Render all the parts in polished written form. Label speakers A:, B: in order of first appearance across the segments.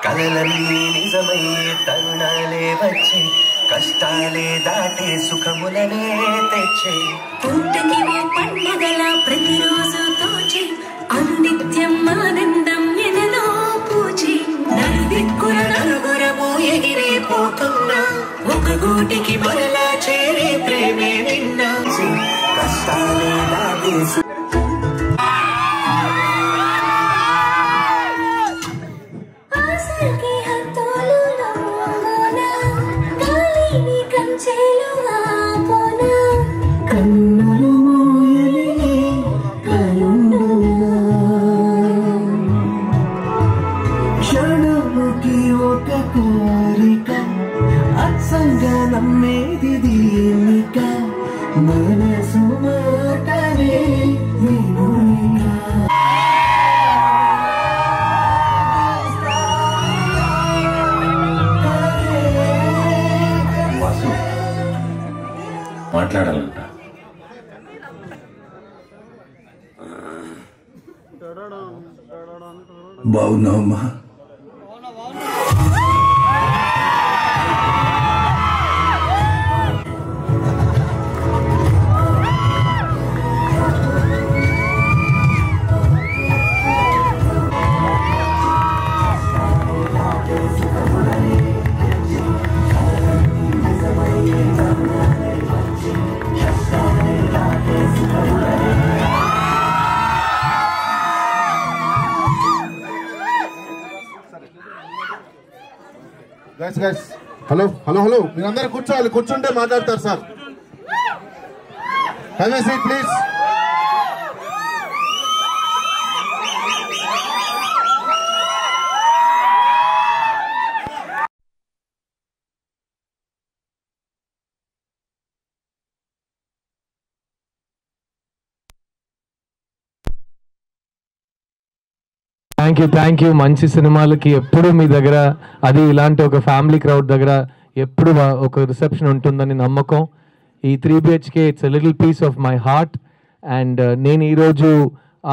A: కలలన్నీ నిజమయ్యే తరుణాలే వచ్చే కష్టాలే దాటే సుఖములనే తెచ్చే
B: పుట్టకి ఓ పండగల ప్రతిరోజు తోచే అనునిత్యం ఆనందం ఎనలో పూచే నలుదిక్కుల నలుగురము ఎగిరే పోతున్నా ఒక గూటికి మరలా చేరే ప్రేమే నిన్నా
A: కష్టాలే దాటే క్షణముకి ఒక కోరిక అత్సంగా నమ్మేది దీనిక మనసు మాటనే
C: మాట్లాడాలంట. బాగున్నావమ్మా?
D: గైస్ హలో హలో హలో మీరందరూ కూర్చోవాలి, కూర్చుంటే మాట్లాడతారు sir. Have a seat please.
E: Thank you. మంచి సినిమాలకి ఎప్పుడు మీ దగ్గర, అది ఇలాంటి ఒక ఫ్యామిలీ క్రౌడ్ దగ్గర ఎప్పుడు ఒక రిసెప్షన్ ఉంటుందని నమ్మకం. ఈ 3 BHK it's a little piece of my heart. And నేను ఈరోజు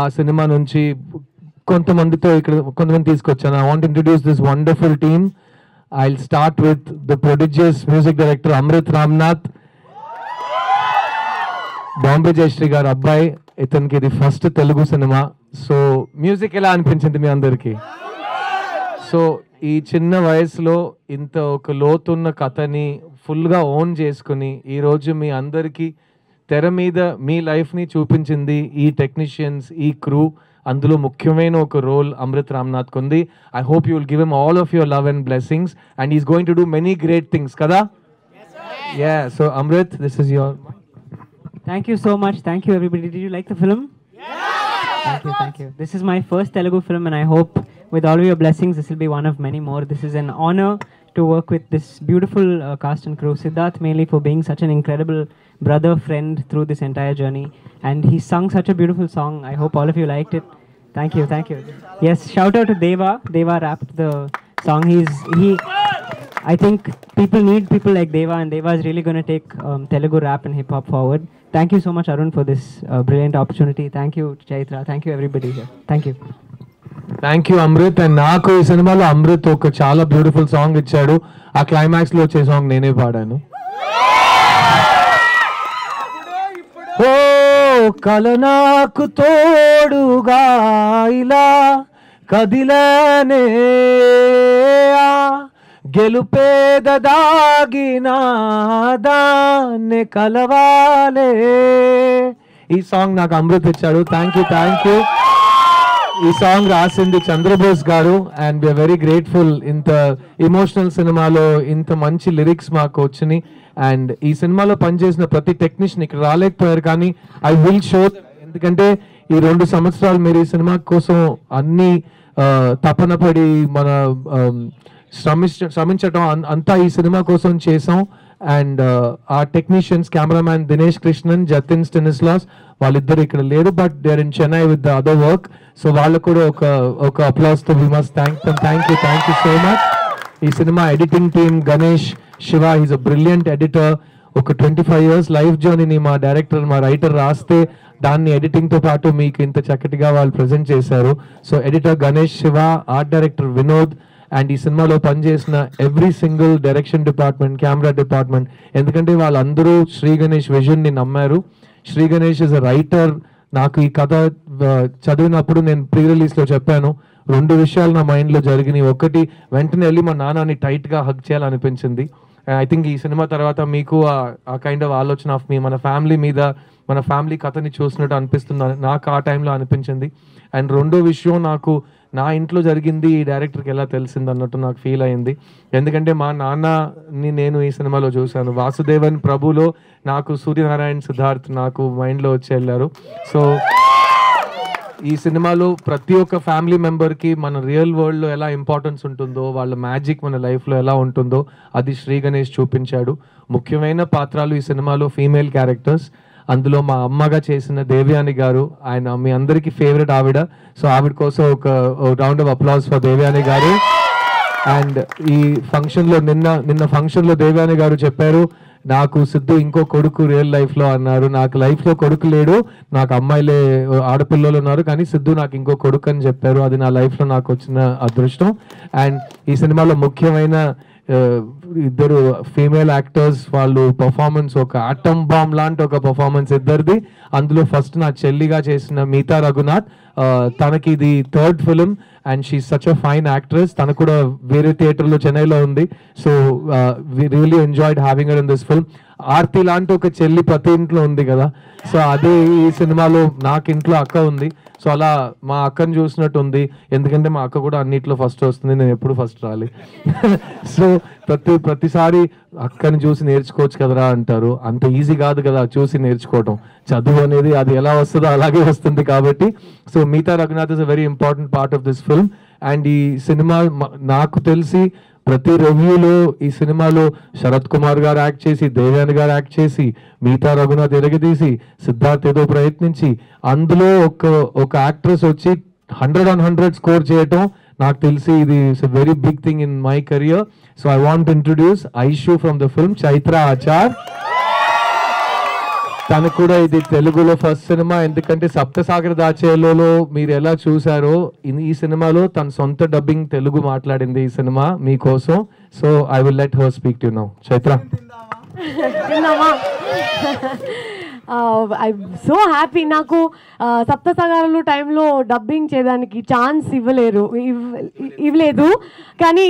E: ఆ సినిమా నుంచి కొంతమందితో ఇక్కడ కొంతమంది తీసుకొచ్చాను. I want introduce this wonderful team. I will start with the prodigious music director Amrit Ramnath, Bombay Jayashree garu అబ్బాయి. ఇతనికి ఇది ఫస్ట్ తెలుగు సినిమా. సో మ్యూజిక్ ఎలా అనిపించింది మీ అందరికీ? సో ఈ చిన్న వయసులో ఇంత ఒక లోతున్న కథని ఫుల్గా ఓన్ చేసుకుని ఈరోజు మీ అందరికీ తెర మీద మీ లైఫ్ని చూపించింది ఈ టెక్నీషియన్స్, ఈ క్రూ. అందులో ముఖ్యమైన ఒక రోల్ అమృత్ రామ్నాథ్కి ఉంది. I hope you will give him all of your love and blessings and is going to do many great things కదా. Yeah, so Amrit, this is your.
F: Thank you so much. Thank you everybody. Did you like the film? Thank you. This is my first Telugu film and I hope with all of your blessings this will be one of many more. This is an honor to work with this beautiful cast and crew. Siddharth mainly for being such an incredible brother, friend through this entire journey, and he sung such a beautiful song. I hope all of you liked it. Thank you. Yes, shout out to Deva. Deva rapped the song. I think people need people like Deva, and Deva is really going to take Telugu rap and hip hop forward. Thank you so much, Arun, for this brilliant opportunity. Thank you, Chaitra. Thank you, everybody here. Thank you.
E: Thank you Amrit. And నాకు ఈ సినిమాలో అమృత్ ఒక చాలా beautiful song ఇచ్చాడు. ఆ climax లో వచ్చే song నేనే పాడాను. ఓ కల నాకు తోడుగా ఇలా కదిలనే గెలుపేద దాగిన దాన్ని కలవాలే. ఈ సాంగ్ నాకు అమృత్ ఇచ్చాడు. Thank you. ఈ సాంగ్ రాసింది చంద్రబోస్ గారు అండ్ వీఆర్ వెరీ గ్రేట్ఫుల్. ఇంత ఎమోషనల్ సినిమాలో ఇంత మంచి లిరిక్స్ మాకు వచ్చినాయి. అండ్ ఈ సినిమాలో పనిచేసిన ప్రతి టెక్నీషియన్ ఇక్కడ రాలేకపోయారు, కానీ ఐ విల్ షో, ఎందుకంటే ఈ 2 సంవత్సరాలు మీరు ఈ సినిమా కోసం అన్ని తపన పడి మన శ్రమించటం అంతా ఈ సినిమా కోసం చేసాం. అండ్ ఆ technicians cameraman Dinesh Krishnan, Jatin Stanislaus, వాళ్ళిద్దరు ఇక్కడ లేరు, but they are in Chennai with the other work. So వాళ్ళు కూడా ఒక అప్లాస్ తో we must thank them. Thank you so much. ఈ సినిమా editing team Ganesh, Shiva, he's a brilliant editor. ఒక 25 years లైఫ్ జర్నీని మా డైరెక్టర్ మా రైటర్ రాస్తే దాన్ని ఎడిటింగ్తో పాటు మీకు ఇంత చక్కటిగా వాళ్ళు ప్రజెంట్ చేశారు. So editor Ganesh Shiva, art director Vinod, and ఈ సినిమాలో పనిచేసిన every single direction department, camera department, ఎందుకంటే వాళ్ళందరూ శ్రీ గణేష్ విజన్ని నమ్మారు. Sri Ganesh is a writer. నాకు ఈ కథ చదివినప్పుడు నేను ప్రీ రిలీజ్లో చెప్పాను, 2 విషయాలు నా మైండ్లో జరిగినాయి. ఒకటి, వెంటనే వెళ్ళి మా నాన్నని టైట్గా హగ్ చేయాలనిపించింది. ఐ థింక్ ఈ సినిమా తర్వాత మీకు ఆ కైండ్ ఆఫ్ ఆలోచన ఆఫ్ మీ మన ఫ్యామిలీ మీద, మన ఫ్యామిలీ కథని చూసినట్టు అనిపిస్తుంది, నాకు ఆ టైంలో అనిపించింది. అండ్ రెండో విషయం, నాకు నా ఇంట్లో జరిగింది ఈ డైరెక్టర్కి ఎలా తెలిసింది అన్నట్టు నాకు ఫీల్ అయింది. ఎందుకంటే మా నాన్నని నేను ఈ సినిమాలో చూశాను. వాసుదేవన్ ప్రభులో నాకు సూర్యనారాయణ సిద్ధార్థ్ నాకు మైండ్లో వచ్చి వెళ్ళారు. సో ఈ సినిమాలో ప్రతి ఒక్క ఫ్యామిలీ మెంబర్కి మన రియల్ వరల్డ్లో ఎలా ఇంపార్టెన్స్ ఉంటుందో, వాళ్ళ మ్యాజిక్ మన లైఫ్లో ఎలా ఉంటుందో అది శ్రీ గణేష్ చూపించాడు. ముఖ్యమైన పాత్రలు ఈ సినిమాలో ఫీమేల్ క్యారెక్టర్స్. అందులో మా అమ్మగా చేసిన దేవయాని గారు, ఆయన మీ అందరికీ ఫేవరెట్ ఆవిడ. సో ఆవిడ కోసం ఒక round of applause for Devayani garu. And ఈ ఫంక్షన్లో నిన్న ఫంక్షన్లో దేవయాని గారు చెప్పారు, నాకు సిద్ధు ఇంకో కొడుకు రియల్ లైఫ్లో అన్నారు. నాకు లైఫ్లో కొడుకు లేడు, నాకు అమ్మాయిలే ఆడపిల్లలు ఉన్నారు, కానీ సిద్ధు నాకు ఇంకో కొడుకు అని చెప్పారు. అది నా లైఫ్లో నాకు వచ్చిన అదృష్టం. అండ్ ఈ సినిమాలో ముఖ్యమైన ఇద్దరు ఫీమేల్ యాక్టర్స్, వాళ్ళు పర్ఫార్మెన్స్ ఒక ఆటమ్ బాంబ్ లాంటి ఒక పర్ఫార్మెన్స్ ఇద్దరిది. అందులో ఫస్ట్ నా చెల్లిగా చేసిన మీతా రఘునాథ్, తనకి ఇది 3rd film and she such a fine actress. తను కూడా వేరే థియేటర్లో చెన్నైలో ఉంది. So we really enjoyed having her in this film. Aarthi లాంటి ఒక చెల్లి ప్రతి ఇంట్లో ఉంది కదా, సో అదే ఈ సినిమాలో నాకు ఇంట్లో అక్క ఉంది. సో అలా మా అక్కని చూసినట్టు ఉంది, ఎందుకంటే మా అక్క కూడా అన్నిట్లో ఫస్ట్ వస్తుంది, నేను ఎప్పుడు ఫస్ట్ రాలి. సో ప్రతిసారి అక్కని చూసి నేర్చుకోవచ్చు కదరా అంటారు. అంత ఈజీ కాదు కదా చూసి నేర్చుకోవటం. చదువు అనేది అది ఎలా వస్తుందో అలాగే వస్తుంది కాబట్టి. So Meetha Raghunath is a very important part of this film. And ఈ సినిమా నాకు తెలిసి ప్రతి రివ్యూలో ఈ సినిమాలో శరత్ కుమార్ గారు యాక్ట్ చేసి, దేవయాని గారు యాక్ట్ చేసి, మీతా రఘునాథ్ ఎరగదీసి, సిద్ధార్థ్ ఏదో ప్రయత్నించి, అందులో ఒక యాక్ట్రెస్ వచ్చి 100 on 100 స్కోర్ చేయటం నాకు తెలిసి ఇది it's a very big thing in my career. So I want to introduce Aishu from the film, Chaitra Achar. తను కూడా ఇది తెలుగులో ఫస్ట్ సినిమా, ఎందుకంటే సప్తసాగర దాచేలో మీరు ఎలా చూసారో ఈ సినిమాలో తన సొంత డబ్బింగ్ తెలుగు మాట్లాడింది ఈ సినిమా మీకోసం. So I will let her speak to now. Chaitra.
G: I'm so happy. నాకు సప్తసాగరాలు టైంలో డబ్బింగ్ చేయడానికి ఛాన్స్ ఇవ్వలేదు, కానీ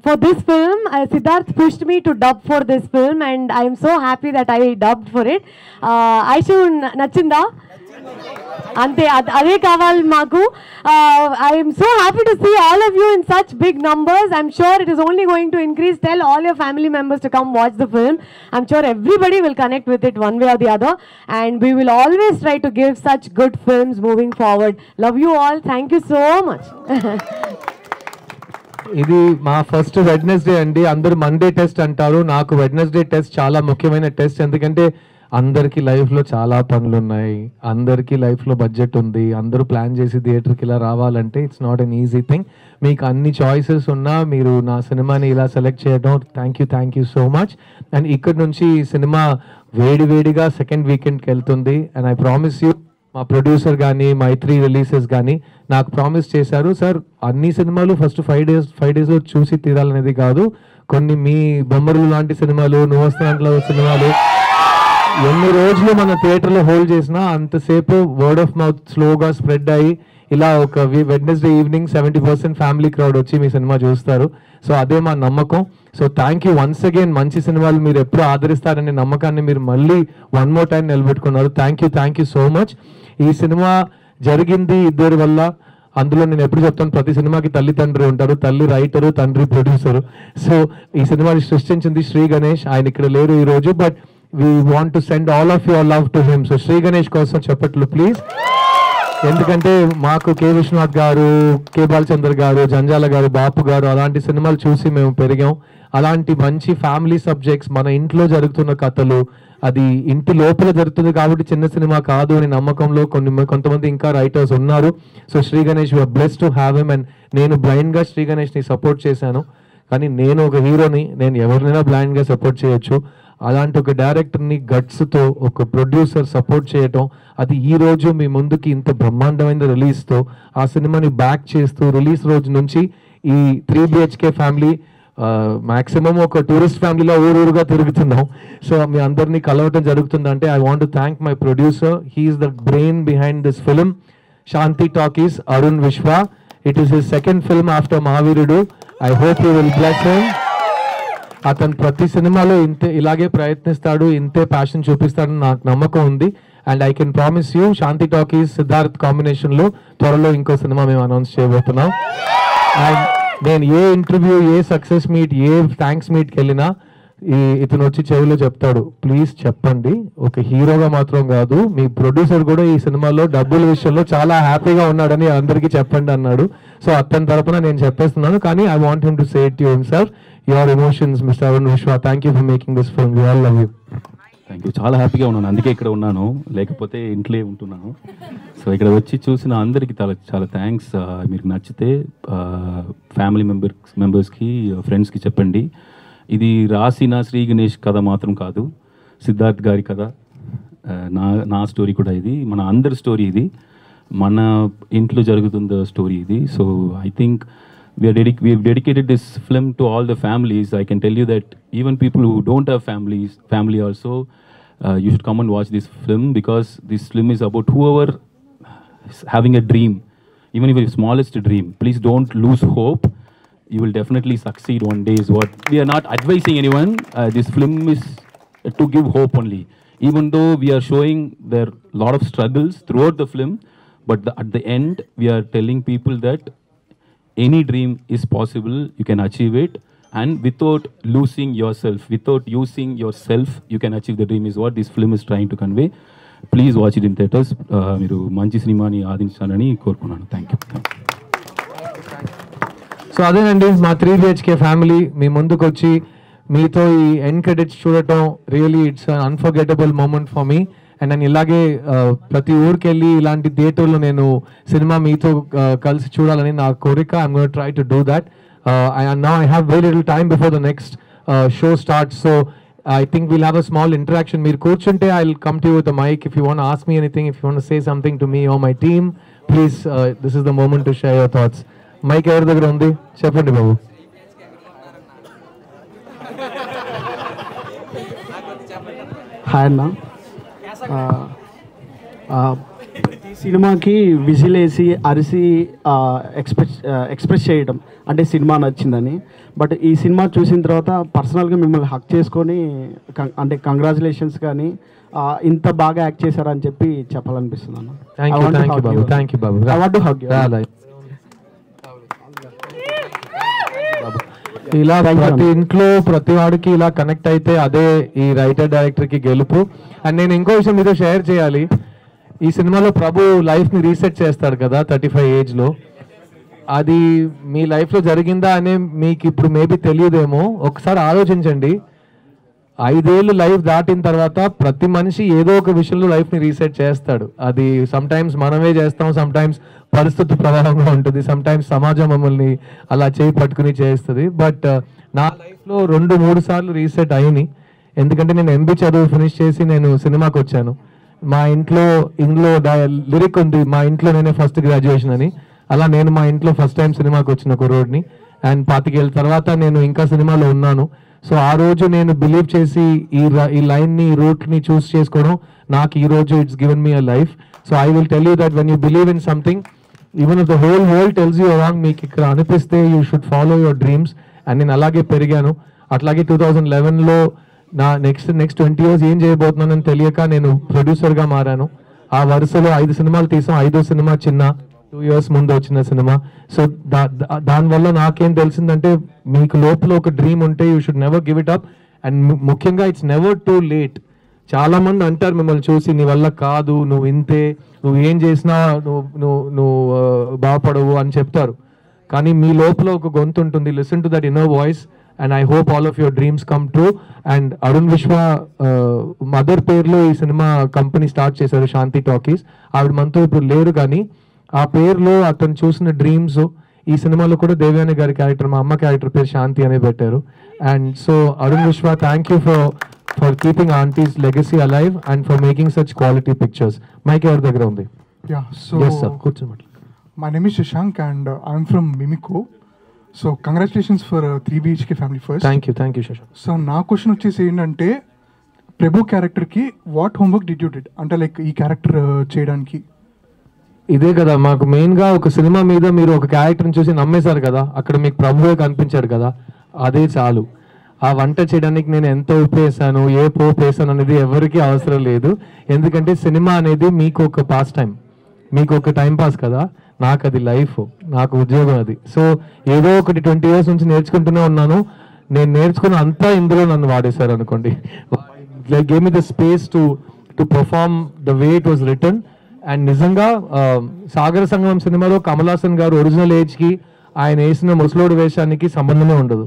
G: for this film Siddharth pushed me to dub for this film and I'm so happy that I dubbed for it. Aishu నచ్చిందా? అంతే, అదే కావాలి మాకు. I'm so happy to see all of you in such big numbers. I'm sure it is only going to increase. Tell all your family members to come watch the film. I'm sure everybody will connect with it one way or the other, and we will always try to give such good films moving forward. Love you all. Thank you so much.
E: ఇది మా first Wednesday అండి. అందరూ Monday test అంటారు, నాకు Wednesday test చాలా ముఖ్యమైన test. ఎందుకంటే అందరికీ లైఫ్లో చాలా పనులు ఉన్నాయి, అందరికీ లైఫ్లో బడ్జెట్ ఉంది, అందరూ ప్లాన్ చేసి థియేటర్కి ఇలా రావాలంటే it's not an easy thing. మీకు అన్ని చాయిసెస్ ఉన్నా మీరు నా సినిమాని ఇలా సెలెక్ట్ చేయడం thank you so much. And ఇక్కడ నుంచి ఈ సినిమా వేడిగా సెకండ్ వీకెండ్కి వెళ్తుంది. అండ్ ఐ ప్రామిస్ యూ, మా ప్రొడ్యూసర్ కానీ మైత్రి రిలీజెస్ కానీ నాకు ప్రామిస్ చేశారు, సార్ అన్ని సినిమాలు ఫస్ట్ 5 డేస్లో చూసి తీరాలనేది కాదు, కొన్ని మీ బొమ్మరులు లాంటి సినిమాలు, నువ్వు వస్తున్నట్లు సినిమాలు ఎన్ని రోజులు మన థియేటర్లో హోల్డ్ చేసినా అంతసేపు వర్డ్ ఆఫ్ మౌత్ స్లోగా స్ప్రెడ్ అయ్యి ఇలా ఒక వెడ్నెస్డే ఈవినింగ్ 70% ఫ్యామిలీ క్రౌడ్ వచ్చి మీ సినిమా చూస్తారు. సో అదే మా నమ్మకం. So thank you once again. మంచి సినిమాలు మీరు ఎప్పుడు ఆదరిస్తారనే నమ్మకాన్ని మీరు మళ్ళీ వన్ మోర్ టైం నిలబెట్టుకున్నారు. Thank you so much. ఈ సినిమా జరిగింది ఇద్దరి వల్ల. అందులో నేను ఎప్పుడు చెప్తాను, ప్రతి సినిమాకి తల్లి తండ్రి ఉంటారు, తల్లి రైటరు, తండ్రి ప్రొడ్యూసరు. సో ఈ సినిమాని సృష్టించింది శ్రీ గణేష్. ఆయన ఇక్కడ లేరు ఈరోజు, but we want to send all of your love to him. So Sri Ganesh కోసం చెప్పట్లు ప్లీజ్. ఎందుకంటే మాకు కే విశ్వనాథ్ గారు, కే బాలచంద్ర గారు, జంజాల గారు, బాపు గారు అలాంటి సినిమాలు చూసి మేము పెరిగాం. అలాంటి మంచి ఫ్యామిలీ సబ్జెక్ట్స్, మన ఇంట్లో జరుగుతున్న కథలు, అది ఇంటి లోపల జరుగుతుంది కాబట్టి చిన్న సినిమా కాదు అని నమ్మకంలో కొంతమంది ఇంకా రైటర్స్ ఉన్నారు. So Sri Ganesh, you're blessed to have him. And నేను బ్లైండ్గా శ్రీ గణేష్ని సపోర్ట్ చేశాను, కానీ నేను ఒక హీరోని, నేను ఎవరినైనా బ్లైండ్గా సపోర్ట్ చేయొచ్చు. అలాంటి ఒక డైరెక్టర్ని గట్స్తో ఒక ప్రొడ్యూసర్ సపోర్ట్ చేయటం, అది ఈ రోజు మీ ముందుకి ఇంత బ్రహ్మాండమైన రిలీజ్తో ఆ సినిమాని బ్యాక్ చేస్తూ రిలీజ్ రోజు నుంచి ఈ 3 BHK ఫ్యామిలీ మ్యాక్సిమం ఒక టూరిస్ట్ ఫ్యామిలీలో ఊరుగా తిరుగుతున్నాం. సో మీ అందరినీ కలవటం జరుగుతుందంటే I want to thank my producer. He's the brain behind this film, Shanti Talkies, Arun Vishwa. It is his second film after Mahaveerudu. I hope you will bless him. అతను ప్రతి సినిమాలో ఇలాగే ప్రయత్నిస్తాడు, ఇంతే ప్యాషన్ చూపిస్తాడని నాకు నమ్మకం ఉంది. And I can promise you, Shanti talkies Siddharth కాంబినేషన్లో త్వరలో ఇంకో సినిమా మేము అనౌన్స్ చేయబోతున్నాం. అండ్ నేను ఏ ఇంటర్వ్యూ, ఏ సక్సెస్ మీట్, ఏ థ్యాంక్స్ మీట్కి వెళ్ళినా ఇతను వచ్చి చెవిలో చెప్తాడు, ప్లీజ్ చెప్పండి, ఒక హీరోగా మాత్రం కాదు, మీ ప్రొడ్యూసర్ కూడా ఈ సినిమాలో డబ్బుల విషయంలో చాలా హ్యాపీగా ఉన్నాడని అందరికీ చెప్పండి అన్నాడు. సో అతని తరపున నేను చెప్పేస్తున్నాను, కానీ I want him to say it to himself. Your emotions mister Arun Vishwa. Thank you for making this film. We all love you.
H: Thank you. చాలా హ్యాపీగా ఉన్నాను, అందుకే ఇక్కడ ఉన్నాను, లేకపోతే ఇంట్లో ఉంటున్నాను. సో ఇక్కడ వచ్చి చూసిన అందరికీ చాలా థ్యాంక్స్. మీకు నచ్చితే ఫ్యామిలీ మెంబర్స్కి, ఫ్రెండ్స్కి చెప్పండి. ఇది రాసిన శ్రీ గణేష్ కథ మాత్రం కాదు, సిద్ధార్థ్ గారి కథ, నా స్టోరీ కూడా ఇది, మన అందరి స్టోరీ ఇది, మన ఇంట్లో జరుగుతున్న స్టోరీ ఇది. So I think we've dedicated this film to all the families. I can tell you that even people who don't have family also, you should come and watch this film, because this film is about whoever is having a dream, even if it's smallest dream. Please don't lose hope. You will definitely succeed one day is what we are not advising anyone. This film is to give hope only, even though we are showing there lot of struggles throughout the film, but at the end we are telling people that any dream is possible, you can achieve it, and without losing yourself, without using yourself, you can achieve the dream is what this film is trying to convey. Please watch it in theaters. Meeru manchi cinema-ni aadinchalanani korukunnanu. Thank you.
E: So అదేనండి మా 3 BHK family మీ ముందుకు వచ్చి మీతో ఈ end credits చూడటం really it's un unforgettable moment for me. And నేను ఇలాగే ప్రతి ఊరికి వెళ్ళి ఇలాంటి థియేటర్లో నేను సినిమా మీతో కలిసి చూడాలని నా కోరిక. I'm gonna try to do that. Now I have very little time before the next show starts. So I think we'll have a small interaction. Meer కూర్చుంటే I'll come to you with a mic. If you want to ask me anything, if you want to say something to me or my team, please, this is the moment to share your thoughts. Mic ఎవరి దగ్గర ఉంది చెప్పండి బాబు.
I: Hi అన్న, సినిమాకి విజిలేసి అరిసి express చేయడం అంటే cinema నచ్చిందని. బట్ ఈ సినిమా చూసిన తర్వాత పర్సనల్గా మిమ్మల్ని హక్ చేసుకొని అంటే కంగ్రాచులేషన్స్ కానీ ఇంత బాగా యాక్ట్ చేశారని చెప్పి చెప్పాలనిపిస్తుంది అన్న.
E: ఇలా ప్రతి ఇంట్లో ప్రతి వాడికి ఇలా కనెక్ట్ అయితే అదే ఈ రైటర్ డైరెక్టర్ కి గెలుపు. అండ్ నేను ఇంకో విషయం మీతో షేర్ చేయాలి. ఈ సినిమాలో ప్రభు లైఫ్ ని రీసెట్ చేస్తాడు కదా 35 ఏజ్ లో. అది మీ లైఫ్ లో జరిగిందా అనే మీకు ఇప్పుడు మేబీ తెలియదేమో. ఒకసారి ఆలోచించండి, 5 ఏళ్ళు లైఫ్ దాటిన తర్వాత ప్రతి మనిషి ఏదో ఒక విషయంలో లైఫ్ ని రీసెట్ చేస్తాడు. అది సమ్ టైమ్స్ మనమే చేస్తాం, సమ్ టైమ్స్ పరిస్థితి ప్రభావంగా ఉంటుంది, సమ్ టైమ్స్ సమాజం మమ్మల్ని అలా చేయి పట్టుకుని చేస్తుంది. బట్ నా లైఫ్లో 2-3 సార్లు రీసెట్ అయినాయి. ఎందుకంటే నేను MB చదువు ఫినిష్ చేసి నేను సినిమాకి వచ్చాను. మా ఇంట్లో లిరిక్ ఉంది, మా ఇంట్లో నేనే ఫస్ట్ గ్రాడ్యుయేషన్ అని. అలా నేను మా ఇంట్లో ఫస్ట్ టైం సినిమాకి వచ్చిన కుర్రోడ్ని. అండ్ 25 ఏళ్ళ తర్వాత నేను ఇంకా సినిమాలో ఉన్నాను. సో ఆ రోజు నేను బిలీవ్ చేసి ఈ లైన్ని, ఈ రూట్ని చూస్ చేసుకోవడం నాకు ఈ రోజు it's given me a life. So I will tell you that when you believe in something, even if the whole world tells you wrong, మీకు ఇక్కడ అనిపిస్తే you should follow your dreams. And నేను అలాగే పెరిగాను. అట్లాగే 2011లో నా నెక్స్ట్ 20 years ఏం చేయబోతున్నానని తెలియక నేను ప్రొడ్యూసర్గా మారాను. ఆ వరుసలో 5 సినిమాలు తీసాం. 5వ సినిమా చిన్న 2 years ముందు వచ్చిన సినిమా. సో దానివల్ల నాకేం తెలిసిందంటే, మీకు లోపల ఒక డ్రీమ్ ఉంటే you should never give it up. And ముఖ్యంగా ఇట్స్ నెవర్ టూ లేట్. చాలా మంది అంటారు మిమ్మల్ని చూసి, నీ వల్ల కాదు, నువ్వు ఇంతే, నువ్వు ఏం చేసినా నువ్వు బాగుపడవు అని చెప్తారు. కానీ మీ లోపల ఒక గొంతు ఉంటుంది. Listen to that inner voice. And I hope all of your dreams come true. And Arun విశ్వ మదర్ పేరులో ఈ సినిమా కంపెనీ స్టార్ట్ చేశారు, శాంతి టాకీస్. ఆవిడ మనతో ఇప్పుడు లేరు, కానీ ఆ పేరులో అతను చూసిన డ్రీమ్స్ ఈ సినిమాలో కూడా దేవయాని గారి క్యారెక్టర్, మా అమ్మ క్యారెక్టర్ పేరు శాంతి అనే పెట్టారు. And so Arun Vishwa, thank you for keeping aunty's legacy alive and for making such quality pictures. Mic ఎవరి దగ్గర ఉంది?
J: Yes, sir. కూర్చోండి. My name is Shashank and I'm from Mimiko. So congratulations for 3 BHK family first.
E: Thank you Shashank.
J: So నా question వచ్చేసి ఏంటంటే ప్రభు క్యారెక్టర్కి what homework did you did అంటే like ఈ క్యారెక్టర్ చేయడానికి?
E: ఇదే కదా మాకు మెయిన్గా, ఒక సినిమా మీద మీరు ఒక క్యారెక్టర్ని చూసి నమ్మేశారు కదా, అక్కడ మీకు ప్రభువే కనిపించాడు కదా, అదే చాలు. ఆ వంట చేయడానికి నేను ఎంత ఉప్పు వేసాను, ఏ పోపు వేసాను అనేది ఎవరికి అవసరం లేదు. ఎందుకంటే సినిమా అనేది మీకు ఒక పాస్ టైం, మీకు ఒక టైం పాస్ కదా, నాకు అది లైఫ్, నాకు ఉద్యోగం అది. సో ఏదో ఒకటి 20 years నుంచి నేర్చుకుంటూనే ఉన్నాను. నేను నేర్చుకున్న అంతా ఇందులో నన్ను వాడేశారు అనుకోండి. Like gave me the space to perform the way it was return. And నిజంగా సాగర సంగమం సినిమాలో కమల్ హాసన్ గారు ఒరిజినల్ ఏజ్కి ఆయన వేసిన ముసలోడు వేషానికి సంబంధమే ఉండదు.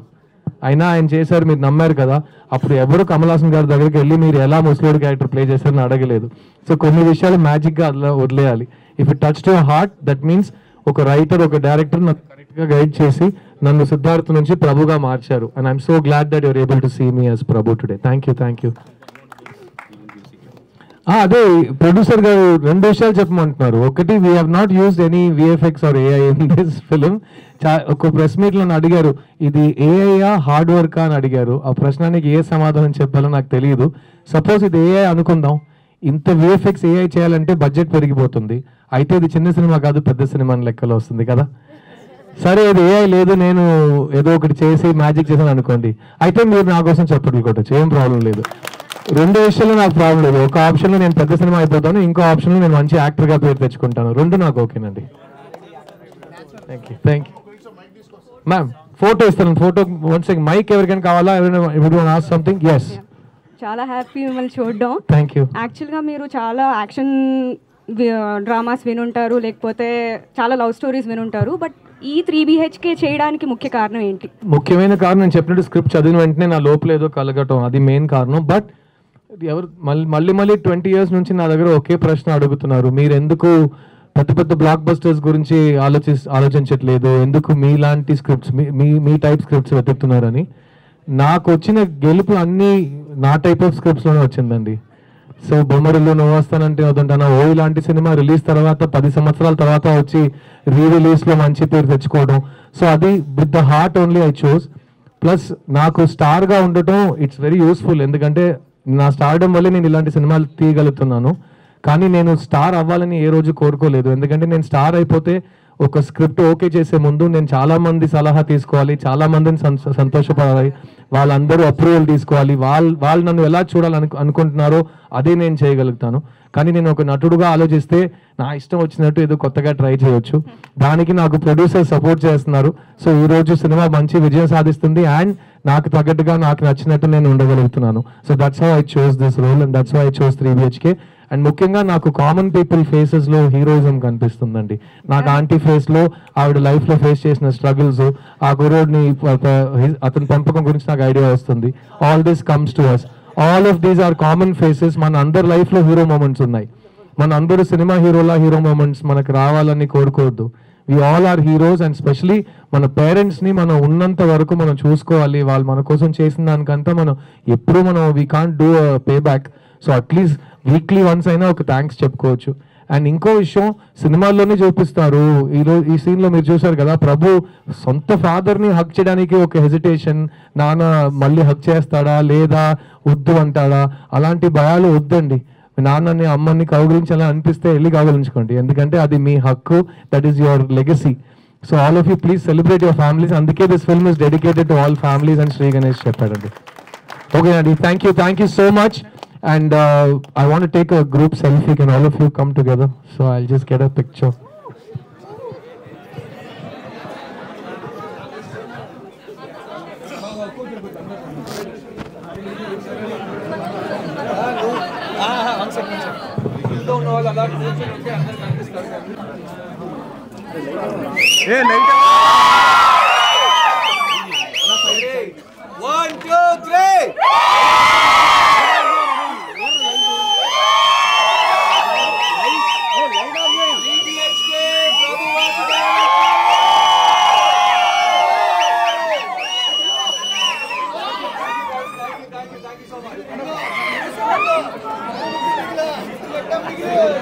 E: అయినా ఆయన చేశారు, మీరు నమ్మారు కదా. అప్పుడు ఎవరు కమల్ హాసన్ గారి దగ్గరికి వెళ్ళి మీరు ఎలా ముసలోడు క్యారెక్టర్ ప్లే చేశారని అడగలేదు. సో కొన్ని విషయాలు మ్యాజిక్గా అలా వదిలేయాలి. If it touch to heart, that means ఒక రైటర్, ఒక డైరెక్టర్ నాకు కరెక్ట్గా గైడ్ చేసి నన్ను సిద్ధార్థ్ నుంచి ప్రభుగా మార్చారు. And I'm so glad that your able to see me as Prabhu today. Thank you. అదే ప్రొడ్యూసర్ గారు 2 విషయాలు చెప్పమంటున్నారు. ఒకటి, we have not used any VFX or AI in this film. ఒక ప్రెస్ మీట్లో అడిగారు, ఇది ఏఐయా హార్డ్ వర్కా అని అడిగారు. ఆ ప్రశ్నకి ఏ సమాధానం చెప్పాలో నాకు తెలియదు. సపోజ్ ఇది ఏఐ అనుకుందాం, ఇంత విఎఫ్ఎక్స్ ఏఐ చేయాలంటే బడ్జెట్ పెరిగిపోతుంది. అయితే ఇది చిన్న సినిమా కాదు, పెద్ద సినిమా అని లెక్కలో వస్తుంది కదా. సరే అది ఏఐ లేదు, నేను ఏదో ఒకటి చేసి మ్యాజిక్ చేశాను అనుకోండి, అయితే మీరు నా కోసం చెప్పట్లు కొట్టచ్చు, ఏం ప్రాబ్లం లేదు. 2 విషయాల్లో నాకు ప్రాబ్లం లేదు. ఒక ఆప్షన్లో నేను పెద్ద సినిమా అయిపోతాను, ఇంకో ఆప్షన్లో నేను మంచి యాక్టర్గా పేరు తెచ్చుకుంటాను. 2 నాకు ఓకేనండి. Thank you ma'am. ఫోటో ఇస్తాను, ఫోటో వన్ సెకండ్. మైక్ ఎవరికైనా కావాలా? ఎవరైనా ఆస్క్ సంథింగ్? ఎస్.
K: చాలా హ్యాపీ మిమ్మల్ని చూడడం.
E: Thank you.
K: యాక్చువల్గా మీరు చాలా యాక్షన్ డ్రామాస్ వినుంటారు, లేకపోతే చాలా లవ్ స్టోరీస్ వినుంటారు, బట్ ఈ 3 BHK చేయడానికి ముఖ్య కారణం ఏంటి?
E: ముఖ్యమైన కారణం నేను చెప్పినట్టు స్క్రిప్ట్ చదివిన వెంటనే నా లోపల ఏదో కలగటం, అది మెయిన్ కారణం. బట్ ఎవరు మళ్ళీ 20 years నుంచి నా దగ్గర ఒకే ప్రశ్న అడుగుతున్నారు, మీరు ఎందుకు పెద్ద బ్లాక్ బస్టర్స్ గురించి ఆలోచించట్లేదు, ఎందుకు మీలాంటి స్క్రిప్ట్స్, మీ టైప్ స్క్రిప్ట్స్ వెతుకుతున్నారని. నాకు వచ్చిన గెలుపు అన్నీ నా టైప్ ఆఫ్ స్క్రిప్ట్స్లోనే వచ్చిందండి. సో బొమ్మరిల్లు, నువ్వు వస్తానంటే వద్దంటానా, ఓ ఇలాంటి సినిమా రిలీజ్ తర్వాత 10 సంవత్సరాల తర్వాత వచ్చి రిలీజ్లో మంచి పేరు తెచ్చుకోవడం. సో అది with the heart only I choose. Plus నాకు స్టార్గా ఉండటం ఇట్స్ వెరీ యూస్ఫుల్, ఎందుకంటే నా స్టార్డమ్ వల్లే నేను ఇలాంటి సినిమాలు తీయగలుగుతున్నాను. కానీ నేను స్టార్ అవ్వాలని ఏ రోజు కోరుకోలేదు, ఎందుకంటే నేను స్టార్ అయిపోతే ఒక స్క్రిప్ట్ ఓకే చేసే ముందు నేను చాలామంది సలహా తీసుకోవాలి, చాలామందిని సంతోషపడాలి, వాళ్ళందరూ అప్రూవల్ తీసుకోవాలి, వాళ్ళు నన్ను ఎలా అనుకుంటున్నారో అదే నేను చేయగలుగుతాను. కానీ నేను ఒక నటుడుగా ఆలోచిస్తే నా ఇష్టం వచ్చినట్టు ఏదో కొత్తగా ట్రై చేయొచ్చు. దానికి నాకు ప్రొడ్యూసర్ సపోర్ట్ చేస్తున్నారు. సో ఈరోజు సినిమా మంచి విజయం సాధిస్తుంది అండ్ నాకు తగ్గట్టుగా నాకు నచ్చినట్టు నేను ఉండగలుగుతున్నాను. So that's how I chose this role and that's how I chose 3 BHK. And ముఖ్యంగా నాకు కామన్ పీపుల్ ఫేసెస్లో హీరోయిజం కనిపిస్తుందండి. నాకు ఆంటీ ఫేస్లో ఆవిడ లైఫ్లో ఫేస్ చేసిన స్ట్రగుల్స్, ఆ గురువుని అతని పెంపకం గురించి నాకు ఐడియా వస్తుంది. All this comes to us. All of these are common faces. మన అందరి లైఫ్లో హీరో మూమెంట్స్ ఉన్నాయి. మన అందరూ సినిమా హీరో మూమెంట్స్ మనకు రావాలని కోరుకోవద్దు. We all are heroes and specially మన పేరెంట్స్ని మనం ఉన్నంత వరకు మనం చూసుకోవాలి. వాళ్ళు మన కోసం చేసిన దానికంతా మనం ఎప్పుడు we can't do pay back. So at least weekly once అయినా ఒక థ్యాంక్స్ చెప్పుకోవచ్చు. అండ్ ఇంకో విషయం, సినిమాల్లోనే చూపిస్తారు, ఈ సీన్లో మీరు చూసారు కదా, ప్రభు సొంత ఫాదర్ని హక్ చేయడానికి ఒక హెజిటేషన్, నాన్న మళ్ళీ హక్ చేస్తాడా లేదా వద్దు అంటాడా, అలాంటి భయాలు వద్దండి. నాన్నని అమ్మని కౌగిలించాలని అనిపిస్తే వెళ్ళి కౌగిలించుకోండి, ఎందుకంటే అది మీ హక్కు, that is your legacy. So all of you please celebrate your families. అందుకే this film is dedicated to all families అని శ్రీ గణేష్ చెప్పాడండి. ఓకే అండి, thank you so much. And I want to take a group selfie. Can all of you come together? So I'll just get a picture.
A: Hey, light. 1, 2, 3. Yeah.